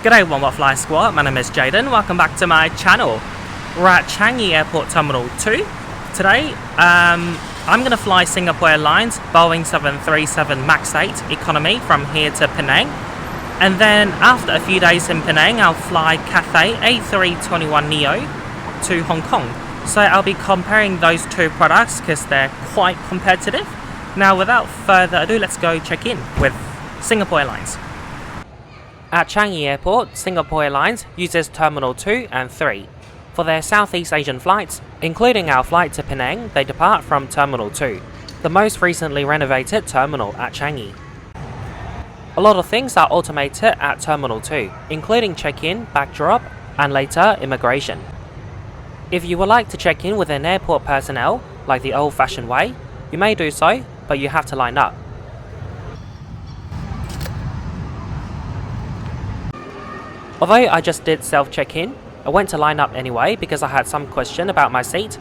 G'day One What Fly Squad, my name is Jaden, welcome back to my channel. We're at Changi Airport Terminal 2. Today, I'm going to fly Singapore Airlines Boeing 737 MAX 8 economy from here to Penang. And then after a few days in Penang, I'll fly Cathay A321neo to Hong Kong. So I'll be comparing those two products because they're quite competitive. Now without further ado, let's go check in with Singapore Airlines. At Changi Airport, Singapore Airlines uses Terminal 2 and 3. For their Southeast Asian flights, including our flight to Penang, they depart from Terminal 2, the most recently renovated terminal at Changi. A lot of things are automated at Terminal 2, including check-in, backdrop, and later immigration. If you would like to check in with an airport personnel, like the old-fashioned way, you may do so, but you have to line up. Although I just did self-check-in, I went to line up anyway because I had some question about my seat.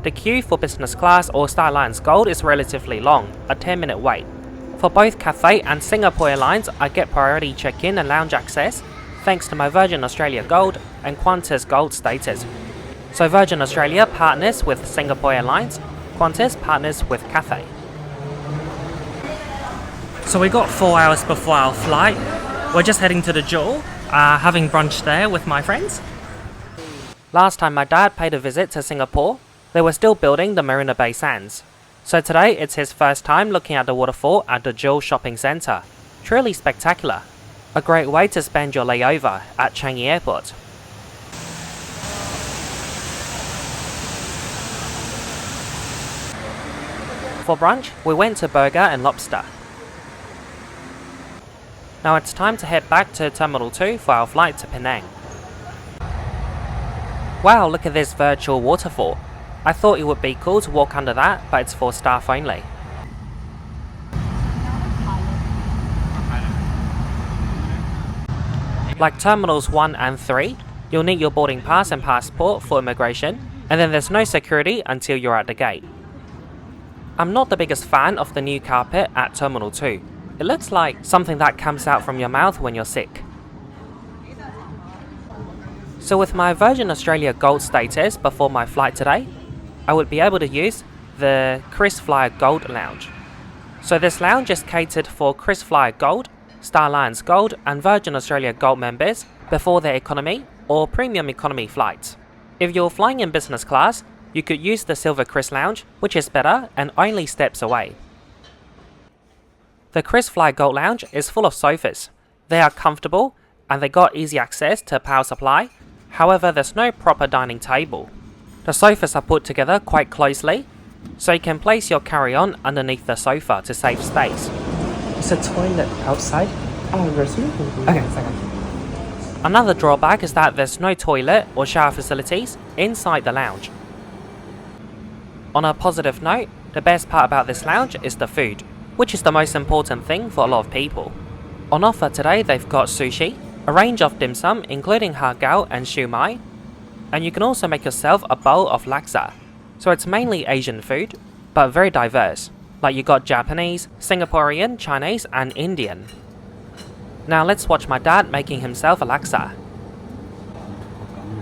The queue for business class or Star Alliance Gold is relatively long, a 10-minute wait. For both Cathay and Singapore Airlines, I get priority check-in and lounge access thanks to my Virgin Australia Gold and Qantas Gold status. So Virgin Australia partners with Singapore Airlines, Qantas partners with Cathay. So we got 4 hours before our flight. We're just heading to the Jewel. Having brunch there with my friends. Last time my dad paid a visit to Singapore, they were still building the Marina Bay Sands. So today it's his first time looking at the waterfall at the Jewel Shopping Centre. Truly spectacular. A great way to spend your layover at Changi Airport. For brunch, we went to Burger and Lobster. Now it's time to head back to Terminal 2 for our flight to Penang. Wow, look at this virtual waterfall. I thought it would be cool to walk under that, but it's for staff only. Like Terminals 1 and 3, you'll need your boarding pass and passport for immigration, and then there's no security until you're at the gate. I'm not the biggest fan of the new carpet at Terminal 2. It looks like something that comes out from your mouth when you're sick. So with my Virgin Australia Gold status before my flight today, I would be able to use the KrisFlyer Gold Lounge. So this lounge is catered for KrisFlyer Gold, Star Alliance Gold and Virgin Australia Gold members before their economy or premium economy flights. If you're flying in business class, you could use the Silver Kris Lounge, which is better and only steps away. The KrisFlyer Gold Lounge is full of sofas. They are comfortable and they got easy access to power supply, however there's no proper dining table. The sofas are put together quite closely, so you can place your carry-on underneath the sofa to save space. Is a toilet outside? Okay, second. Another drawback is that there's no toilet or shower facilities inside the lounge. On a positive note, the best part about this lounge is the food, which is the most important thing for a lot of people. On offer today they've got sushi, a range of dim sum including har gow and siu mai, and you can also make yourself a bowl of laksa. So it's mainly Asian food, but very diverse, like you got Japanese, Singaporean, Chinese and Indian. Now let's watch my dad making himself a laksa.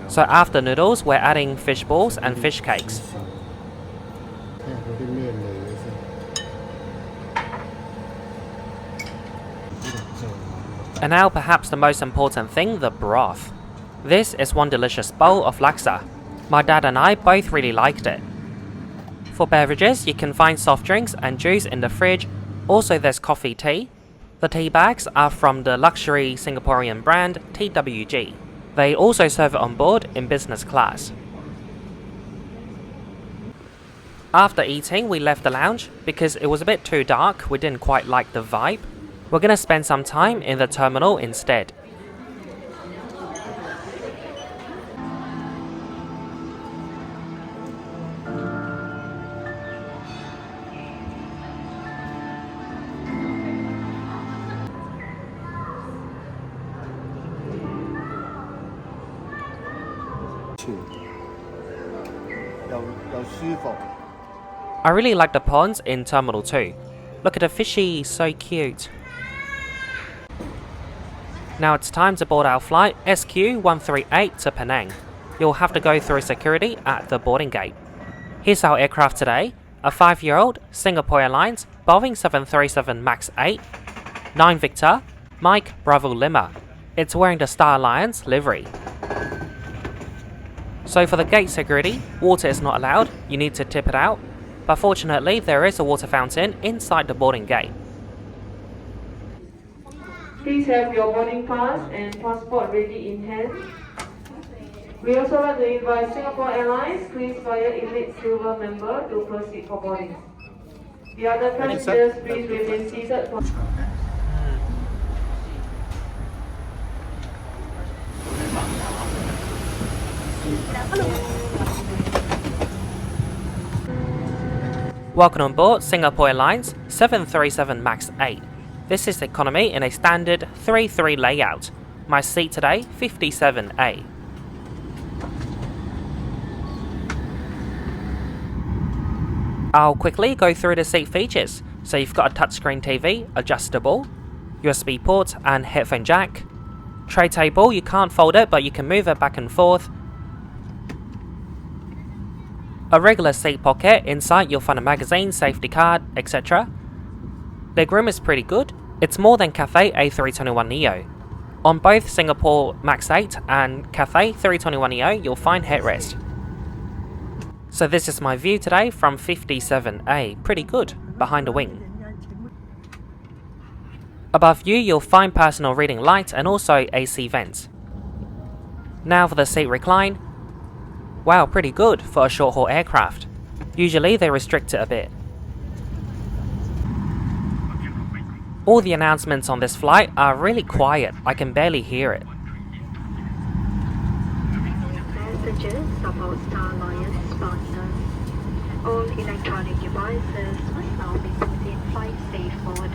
So after noodles we're adding fish balls and fish cakes. And now perhaps the most important thing, the broth. This is one delicious bowl of laksa. My dad and I both really liked it. For beverages, you can find soft drinks and juice in the fridge. Also there's coffee tea. The tea bags are from the luxury Singaporean brand TWG. They also serve it on board in business class. After eating, we left the lounge because it was a bit too dark, we didn't quite like the vibe. We're gonna spend some time in the terminal instead. I really like the ponds in Terminal 2. Look at the fishy, so cute. Now it's time to board our flight SQ138 to Penang. You'll have to go through security at the boarding gate. Here's our aircraft today, a 5-year-old Singapore Airlines Boeing 737 MAX 8, 9 Victor, Mike Bravo Lima. It's wearing the Star Alliance livery. So for the gate security, water is not allowed, you need to tip it out, but fortunately there is a water fountain inside the boarding gate. Please have your boarding pass and passport ready in hand. We also want to invite Singapore Airlines KrisFlyer Elite Silver member to proceed for boarding. The other passengers, please remain seated for... Welcome on board Singapore Airlines 737 MAX 8. This is economy in a standard 3-3 layout. My seat today, 57A. I'll quickly go through the seat features. So you've got a touchscreen TV, adjustable, USB port and headphone jack. Tray table, you can't fold it but you can move it back and forth. A regular seat pocket, inside you'll find a magazine, safety card, etc. Legroom is pretty good. It's more than Cathay A321neo. On both Singapore MAX 8 and Cathay 321neo you'll find headrest. So this is my view today from 57A, pretty good, behind the wing. Above you you'll find personal reading light and also AC vents. Now for the seat recline. Wow, pretty good for a short haul aircraft. Usually they restrict it a bit. All the announcements on this flight are really quiet, I can barely hear it. Passengers about Star Alliance partners. All electronic devices must now be put in flight safe mode.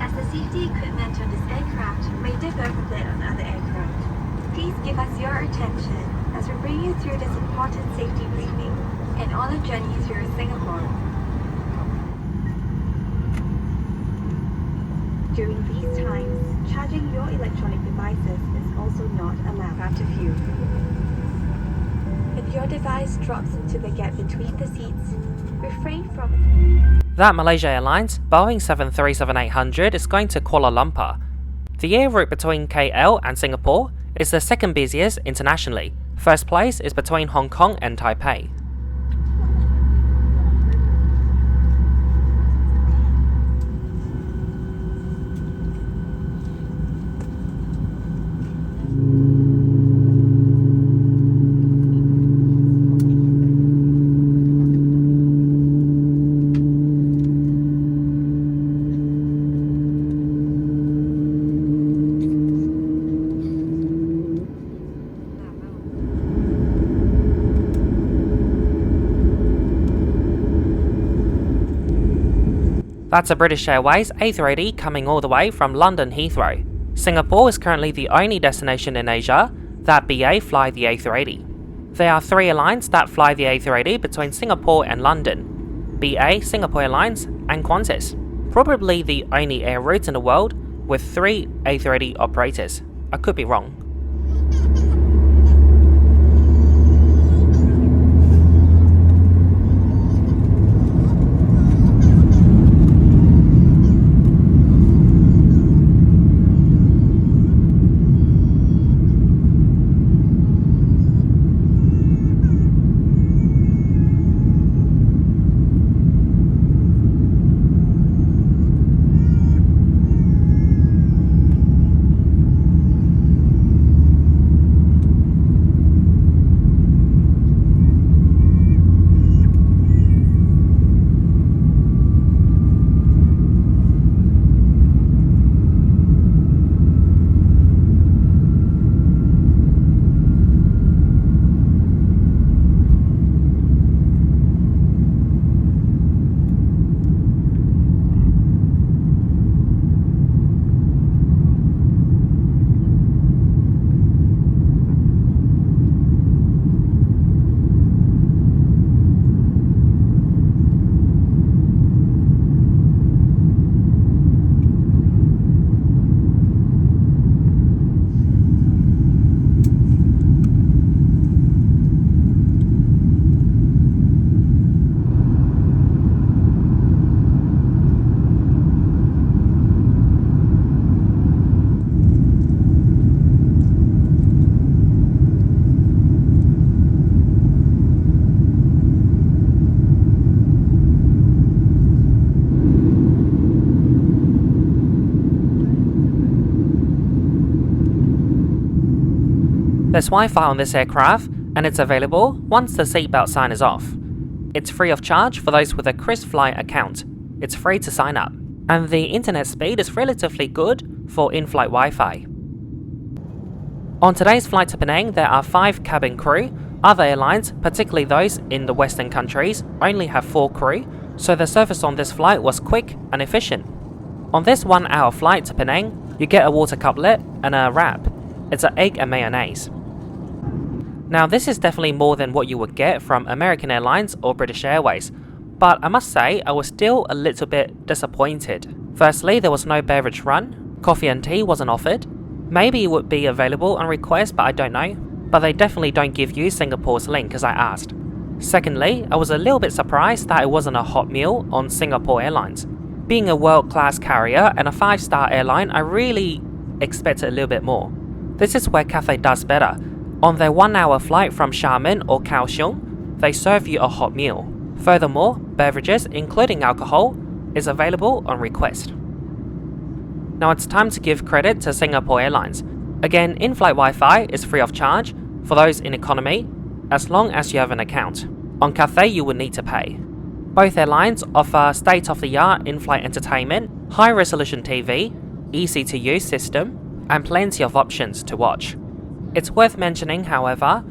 As the safety equipment on this aircraft may differ from that on other aircraft, please give us your attention as we bring you through this important safety briefing and on a journey through Singapore. During these times, charging your electronic devices is also not allowed out of view. If your device drops into the gap between the seats, refrain from it. That Malaysia Airlines Boeing 737-800 is going to Kuala Lumpur. The air route between KL and Singapore is the second busiest internationally. First place is between Hong Kong and Taipei. That's a British Airways A380 coming all the way from London Heathrow. Singapore is currently the only destination in Asia that BA fly the A380. There are 3 airlines that fly the A380 between Singapore and London: BA, Singapore Airlines and Qantas. Probably the only air route in the world with 3 A380 operators. I could be wrong. There's Wi-Fi on this aircraft, and it's available once the seatbelt sign is off. It's free of charge for those with a KrisFlyer account. It's free to sign up. And the internet speed is relatively good for in-flight Wi-Fi. On today's flight to Penang, there are 5 cabin crew. Other airlines, particularly those in the Western countries, only have 4 crew, so the service on this flight was quick and efficient. On this 1-hour flight to Penang, you get a water cutlet and a wrap. It's an egg and mayonnaise. Now this is definitely more than what you would get from American Airlines or British Airways, but I must say I was still a little bit disappointed. Firstly, there was no beverage run, coffee and tea wasn't offered. Maybe it would be available on request, but I don't know. But they definitely don't give you Singapore's link as I asked. Secondly, I was a little bit surprised that it wasn't a hot meal on Singapore Airlines. Being a world-class carrier and a 5-star airline, I really expected a little bit more. This is where Cathay does better. On their 1-hour flight from Xiamen or Kaohsiung, they serve you a hot meal. Furthermore, beverages, including alcohol, is available on request. Now it's time to give credit to Singapore Airlines. Again, in-flight Wi-Fi is free of charge for those in economy, as long as you have an account. On Cathay, you will need to pay. Both airlines offer state-of-the-art in-flight entertainment, high-resolution TV, easy-to-use system, and plenty of options to watch. It's worth mentioning, however,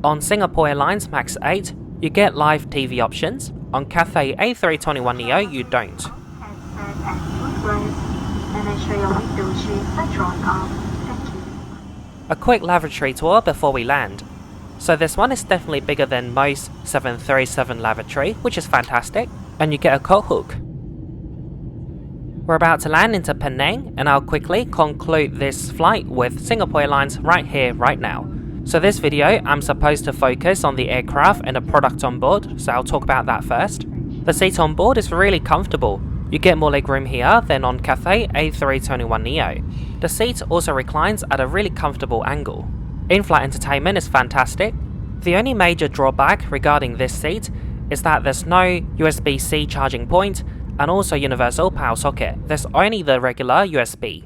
on Singapore Airlines MAX 8, you get live TV options. On Cathay A321neo, you don't. A quick lavatory tour before we land. So this one is definitely bigger than most 737 lavatory, which is fantastic, and you get a coat hook. We're about to land into Penang, and I'll quickly conclude this flight with Singapore Airlines right here, right now. So this video, I'm supposed to focus on the aircraft and the product on board, so I'll talk about that first. The seat on board is really comfortable. You get more legroom here than on Cathay A321neo. The seat also reclines at a really comfortable angle. In-flight entertainment is fantastic. The only major drawback regarding this seat is that there's no USB-C charging point and also universal power socket. There's only the regular USB.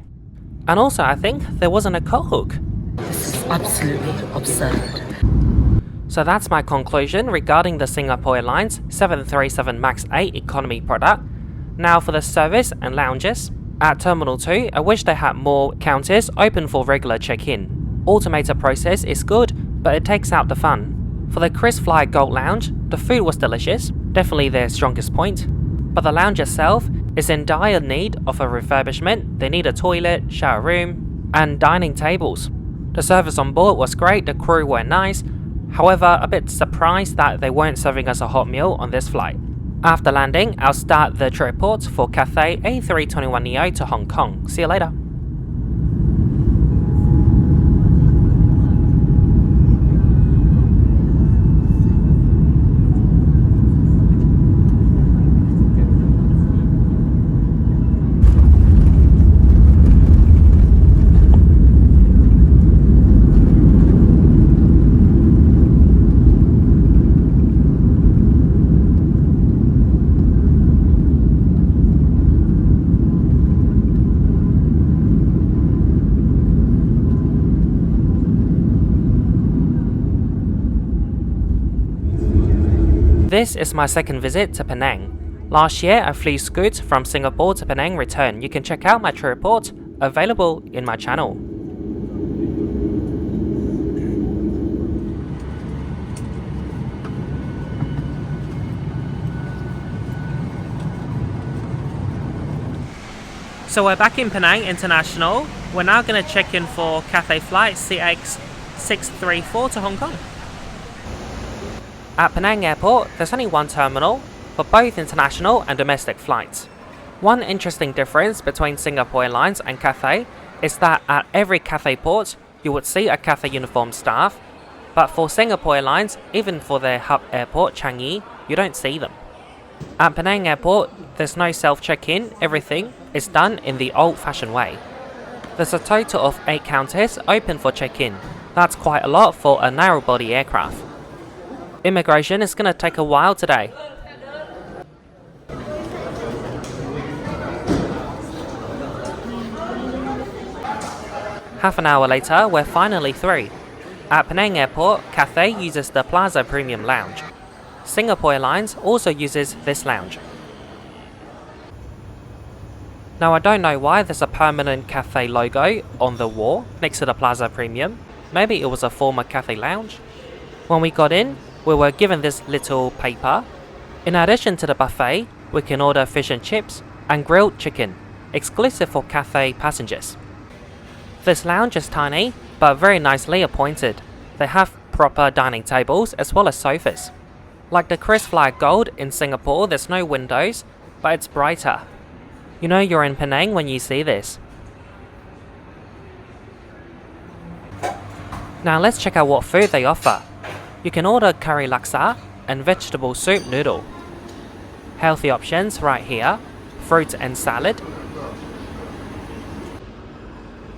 And also I think there wasn't a coat hook. This is absolutely absurd. So that's my conclusion regarding the Singapore Airlines 737 MAX 8 economy product. Now for the service and lounges. At Terminal 2, I wish they had more counters open for regular check-in. Automated process is good, but it takes out the fun. For the KrisFlyer Gold Lounge, the food was delicious, definitely their strongest point. But the lounge itself is in dire need of a refurbishment. They need a toilet, shower room, and dining tables. The service on board was great, the crew were nice, however a bit surprised that they weren't serving us a hot meal on this flight. After landing, I'll start the trip report for Cathay A321neo to Hong Kong. See you later. This is my second visit to Penang. Last year I flew Scoot from Singapore to Penang return. You can check out my trip report, available in my channel. So we're back in Penang International. We're now going to check in for Cathay flight CX634 to Hong Kong. At Penang Airport, there's only one terminal for both international and domestic flights. One interesting difference between Singapore Airlines and Cathay is that at every Cathay port, you would see a Cathay uniformed staff, but for Singapore Airlines, even for their hub airport, Changi, you don't see them. At Penang Airport, there's no self-check-in, everything is done in the old-fashioned way. There's a total of 8 counters open for check-in. That's quite a lot for a narrow-body aircraft. Immigration is going to take a while today. Half an hour later, we're finally through. At Penang Airport, Cathay uses the Plaza Premium Lounge. Singapore Airlines also uses this lounge. Now I don't know why there's a permanent Cathay logo on the wall next to the Plaza Premium. Maybe it was a former Cathay lounge. When we got in, we were given this little paper. In addition to the buffet, we can order fish and chips and grilled chicken, exclusive for Cathay passengers. This lounge is tiny, but very nicely appointed. They have proper dining tables as well as sofas. Like the KrisFlyer Gold in Singapore, there's no windows, but it's brighter. You know you're in Penang when you see this. Now let's check out what food they offer. You can order curry laksa and vegetable soup noodle. Healthy options right here, fruit and salad.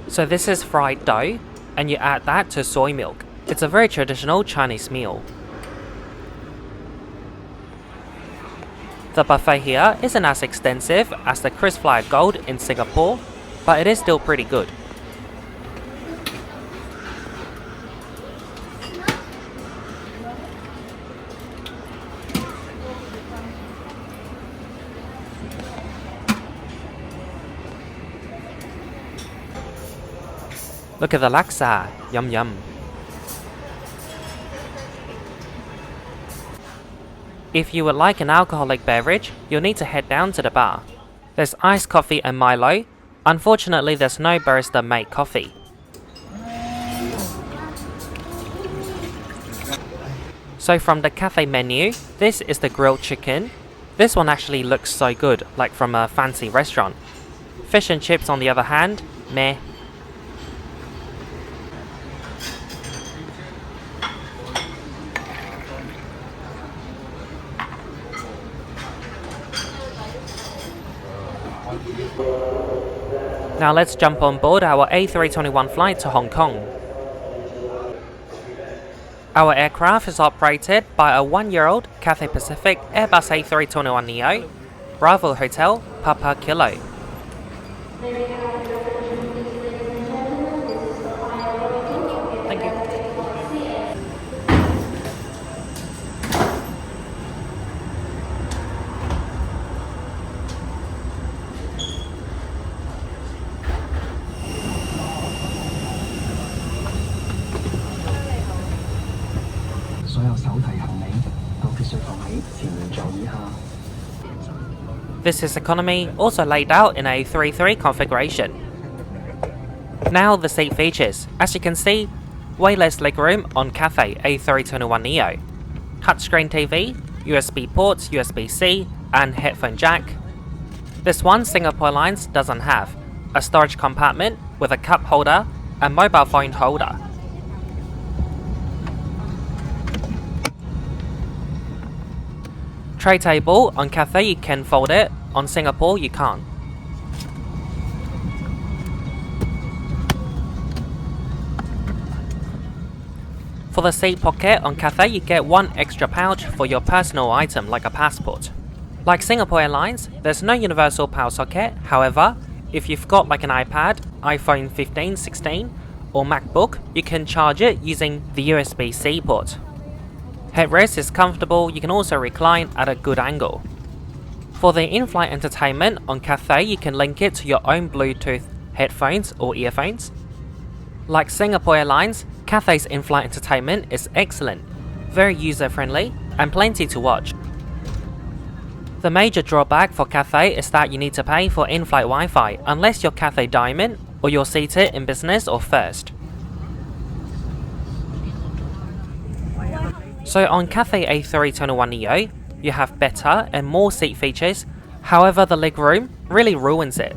So this is fried dough, and you add that to soy milk. It's a very traditional Chinese meal. The buffet here isn't as extensive as the KrisFlyer Gold in Singapore, but it is still pretty good. Look at the laksa, yum yum. If you would like an alcoholic beverage, you'll need to head down to the bar. There's iced coffee and Milo. Unfortunately, there's no barista made coffee. So from the Cathay menu, this is the grilled chicken. This one actually looks so good, like from a fancy restaurant. Fish and chips on the other hand, meh. Now let's jump on board our A321 flight to Hong Kong. Our aircraft is operated by a 1-year-old Cathay Pacific Airbus A321neo, Bravo Hotel, Papa Kilo. Thank you. This is economy, also laid out in a 3-3 configuration. Now the seat features. As you can see, way less legroom on Cathay A321neo. Touchscreen TV, USB ports, USB-C, and headphone jack. This one Singapore Airlines doesn't have. A storage compartment with a cup holder and mobile phone holder. Tray table, on Cathay you can fold it, on Singapore you can't. For the seat pocket on Cathay you get one extra pouch for your personal item like a passport. Like Singapore Airlines, there's no universal power socket. However, if you've got like an iPad, iPhone 15, 16 or MacBook, you can charge it using the USB-C port. Headrest is comfortable, you can also recline at a good angle. For the in-flight entertainment on Cathay, you can link it to your own Bluetooth headphones or earphones. Like Singapore Airlines, Cathay's in-flight entertainment is excellent, very user-friendly and plenty to watch. The major drawback for Cathay is that you need to pay for in-flight Wi-Fi unless you're Cathay Diamond or you're seated in business or first. So on Cathay A321neo, you have better and more seat features, however the legroom really ruins it.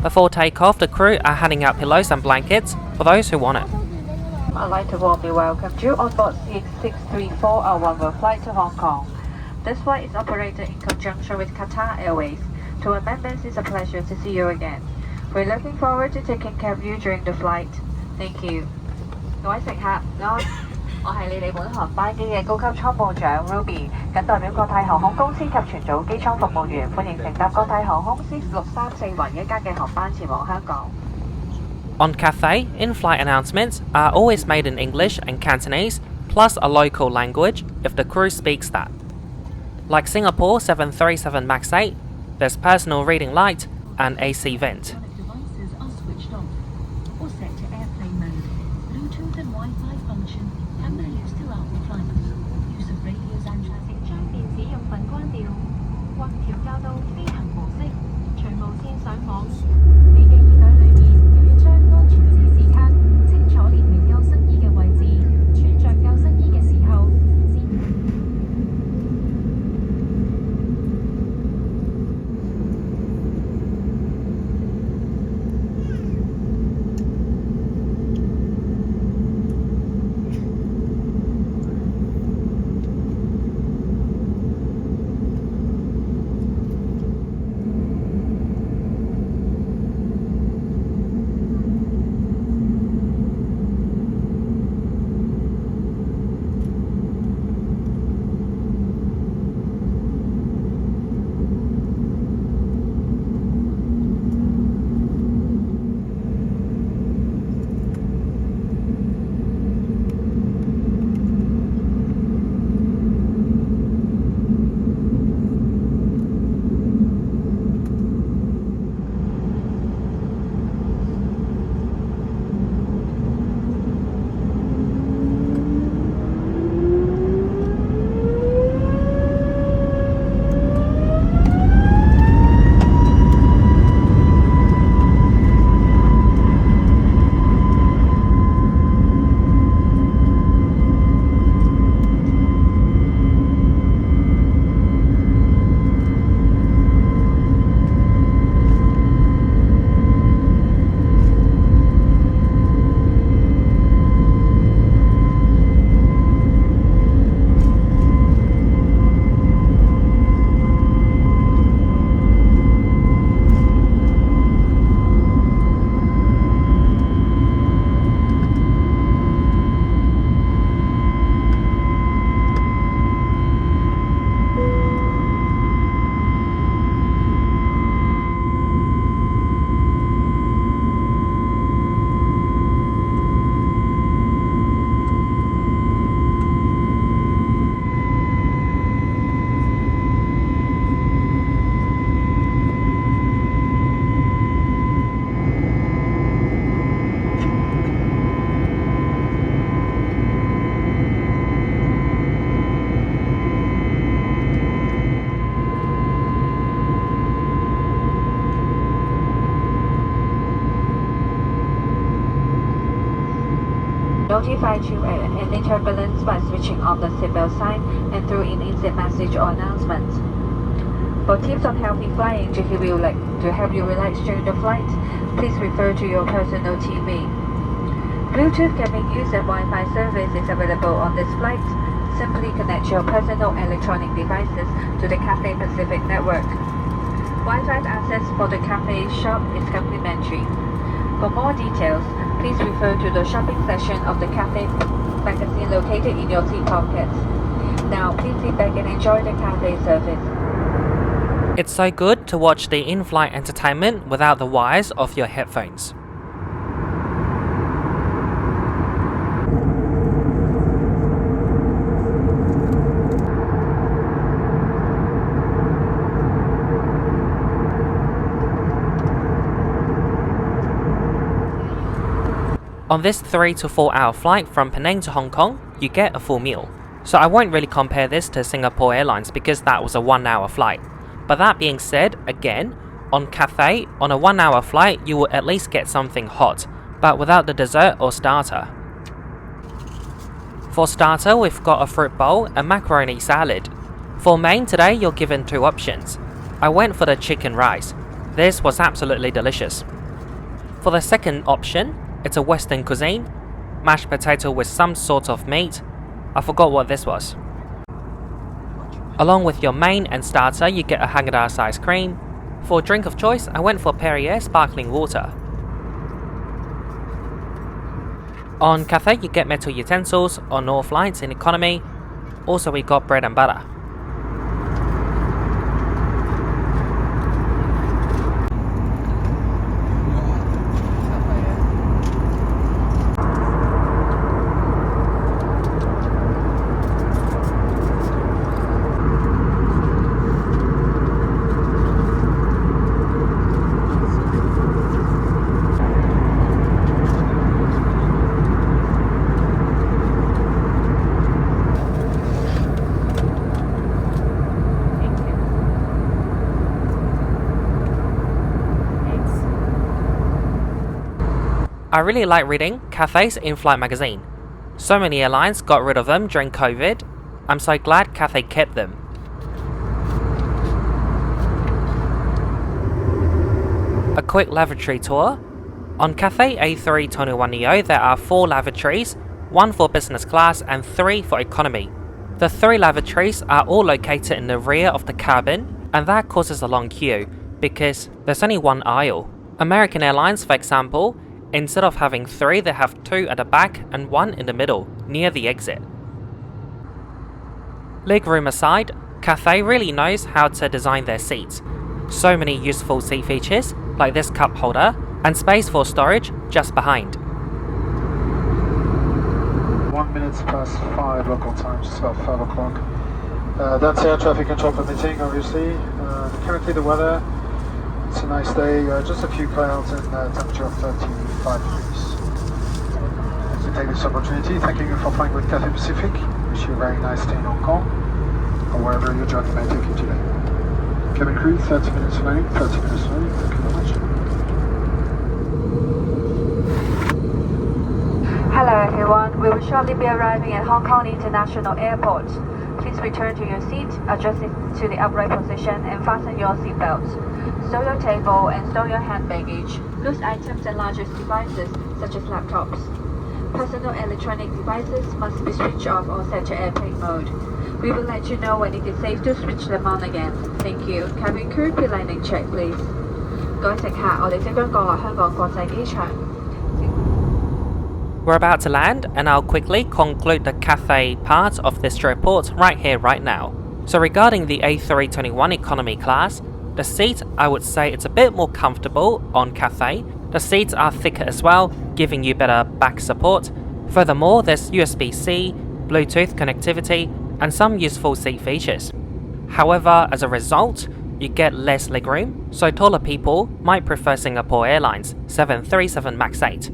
Before takeoff, the crew are handing out pillows and blankets for those who want it. I'd like to warmly welcome you on board CX634, our one-way flight to Hong Kong. This flight is operated in conjunction with Qatar Airways. To our members, it's a pleasure to see you again. We're looking forward to taking care of you during the flight. Thank you. 各位乘客，安，我係你哋本航班機嘅高級倉務長 Ruby， 謹代表國泰航空公司及全組機艙服務員，歡迎乘搭國泰航空 CX634 雲一間嘅航班前往香港。On Cathay, in-flight announcements are always made in English and Cantonese, plus a local language if the crew speaks that. Like Singapore 737 MAX 8, there's personal reading light and AC vent. Devices are switched off or set to airplane mode. Bluetooth and Wi-Fi function can be used throughout the flight. Use of radios and traffic 將電子用品關掉，或調校到飛行模式，隨無線上網。你嘅耳朵裏面有一張安全指示卡，清楚列明救生衣嘅位置。穿着救生衣嘅時候，notify you at any turbulence by switching on the seatbelt sign and through an instant message or announcement. For tips on healthy flying to help you relax during the flight, please refer to your personal TV. Bluetooth can be used and Wi-Fi service is available on this flight. Simply connect your personal electronic devices to the Cathay Pacific network. Wi-Fi access for the Cathay shop is complimentary. For more details, please refer to the shopping section of the Cathay magazine located in your seat pockets. Now, please sit back and enjoy the Cathay service. It's so good to watch the in-flight entertainment without the wires of your headphones. On this 3 to 4 hour flight from Penang to Hong Kong, you get a full meal. So I won't really compare this to Singapore Airlines because that was a 1 hour flight. But that being said, again, on Cathay, on a 1 hour flight, you will at least get something hot, but without the dessert or starter. For starter, we've got a fruit bowl and macaroni salad. For main today, you're given 2 options. I went for the chicken rice. This was absolutely delicious. For the second option, it's a Western cuisine, mashed potato with some sort of meat. I forgot what this was. Along with your main and starter, you get a Haagen-Dazs ice cream. For drink of choice, I went for Perrier sparkling water. On Cathay, you get metal utensils. On all flights in economy, also we got bread and butter. I really like reading Cathay's Inflight magazine. So many airlines got rid of them during COVID. I'm so glad Cathay kept them. A quick lavatory tour. On Cathay A321neo there are 4 lavatories, 1 for business class and 3 for economy. The 3 lavatories are all located in the rear of the cabin, and that causes a long queue because there's only 1 aisle. American Airlines, for example, instead of having 3 they have 2 at the back and 1 in the middle, near the exit. Legroom aside, Cathay really knows how to design their seats. So many useful seat features, like this cup holder, and space for storage just behind. 1 minute past 5 local time, just about 5 o'clock. That's air traffic control permitting, obviously. Currently the weather, it's a nice day, just a few clouds and temperature of 35 degrees. So take this opportunity, thanking you for flying with Cathay Pacific. Wish you a very nice stay in Hong Kong, or wherever your journey may take you today. Cabin crew, 30 minutes away, 30 minutes away. Thank you very much. Hello everyone, we will shortly be arriving at Hong Kong International Airport. Please return to your seat, adjust it to the upright position and fasten your seatbelts. Stow your table and stow your hand baggage, loose items and largest devices such as laptops. Personal electronic devices must be switched off or set to airplane mode. We will let you know when it is safe to switch them on again. Thank you. Cabin crew, pre-landing check please. 各位乘客，我哋即將降落香港國際機場。 We're about to land, and I'll quickly conclude the Cathay part of this report right here, right now. So regarding the A321 economy class, the seat, I would say it's a bit more comfortable on Cathay. The seats are thicker as well, giving you better back support. Furthermore, there's USB-C, Bluetooth connectivity, and some useful seat features. However, as a result, you get less legroom, so taller people might prefer Singapore Airlines 737 MAX 8.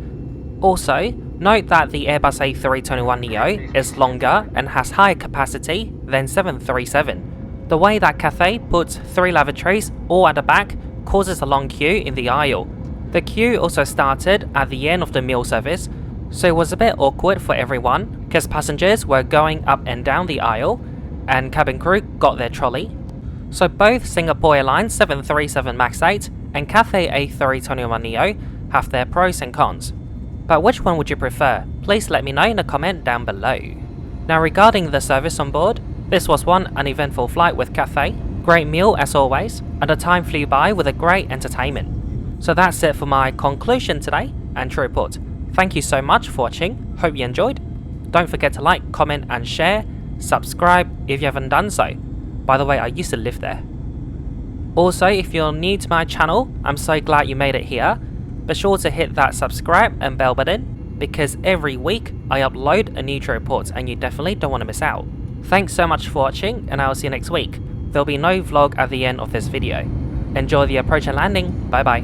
Also, note that the Airbus A321neo is longer and has higher capacity than 737. The way that Cathay puts 3 lavatories all at the back causes a long queue in the aisle. The queue also started at the end of the meal service, so it was a bit awkward for everyone because passengers were going up and down the aisle and cabin crew got their trolley. So both Singapore Airlines 737 MAX 8 and Cathay A321neo have their pros and cons. But which one would you prefer? Please let me know in a comment down below. Now regarding the service on board, this was one uneventful flight with Cathay, great meal as always, and the time flew by with a great entertainment. So that's it for my conclusion today and true report. Thank you so much for watching, hope you enjoyed. Don't forget to like, comment and share, subscribe if you haven't done so. By the way, I used to live there. Also, if you're new to my channel, I'm so glad you made it here. Be sure to hit that subscribe and bell button because every week I upload a new trip report and you definitely don't want to miss out. Thanks so much for watching and I'll see you next week. There'll be no vlog at the end of this video. Enjoy the approach and landing. Bye bye.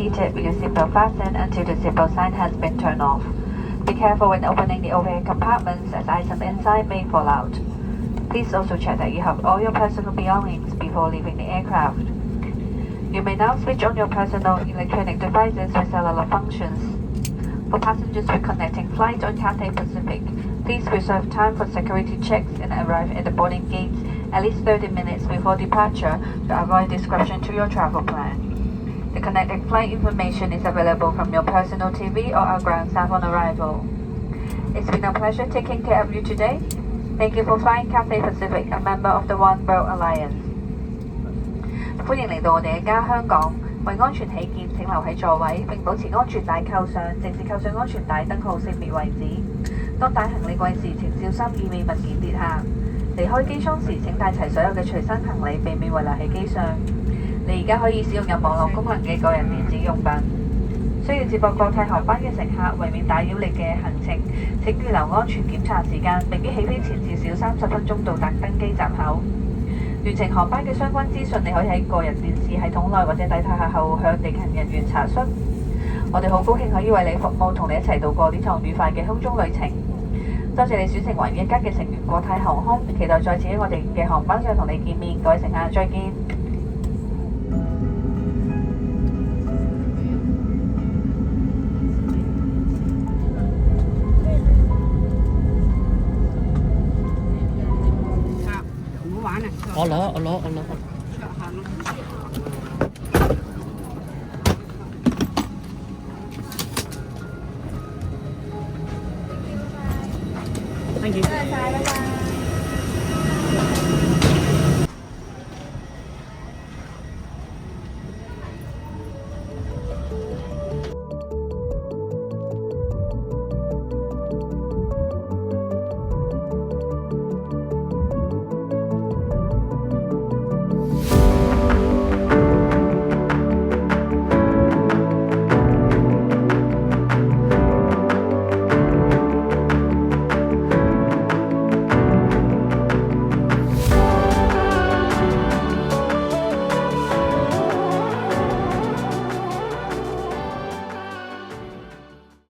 seated with your seatbelt fastened until the seatbelt sign has been turned off. Be careful when opening the overhead compartments as items inside may fall out. Please also check that you have all your personal belongings before leaving the aircraft. You may now switch on your personal electronic devices with cellular functions. For passengers with connecting flights on Cathay Pacific, please reserve time for security checks and arrive at the boarding gates at least 30 minutes before departure to avoid disruption to your travel plan. The connecting flight information is available from your personal TV or our ground staff on arrival. It's been a pleasure taking care of you today. Thank you for flying Cathay Pacific, a member of the One World Alliance. 歡迎嚟到我哋嘅家香港，為安全起見，請留喺座位並保持安全帶扣上，直至扣上安全帶燈號熄滅為止。當帶行李櫃時，請小心以免物件跌下。離開機艙時，請帶齊所有嘅隨身行李，避免遺留喺機上。你而家可以使用有網絡功能嘅個人電子用品。需要接駁國泰航班嘅乘客，為免打擾你嘅行程，請預留安全檢查時間，並於起飛前至少30分鐘到達登機閘口。完程航班嘅相關資訊，你可以喺個人電視系統內或者抵達客後向地勤人員查詢。我哋好高興可以為你服務，同你一齊度過呢趟愉快嘅空中旅程。多謝你選乘為一家嘅成員國泰航空，期待再次喺我哋嘅航班上同你見面。各位乘客，再見。我攞。Thank you。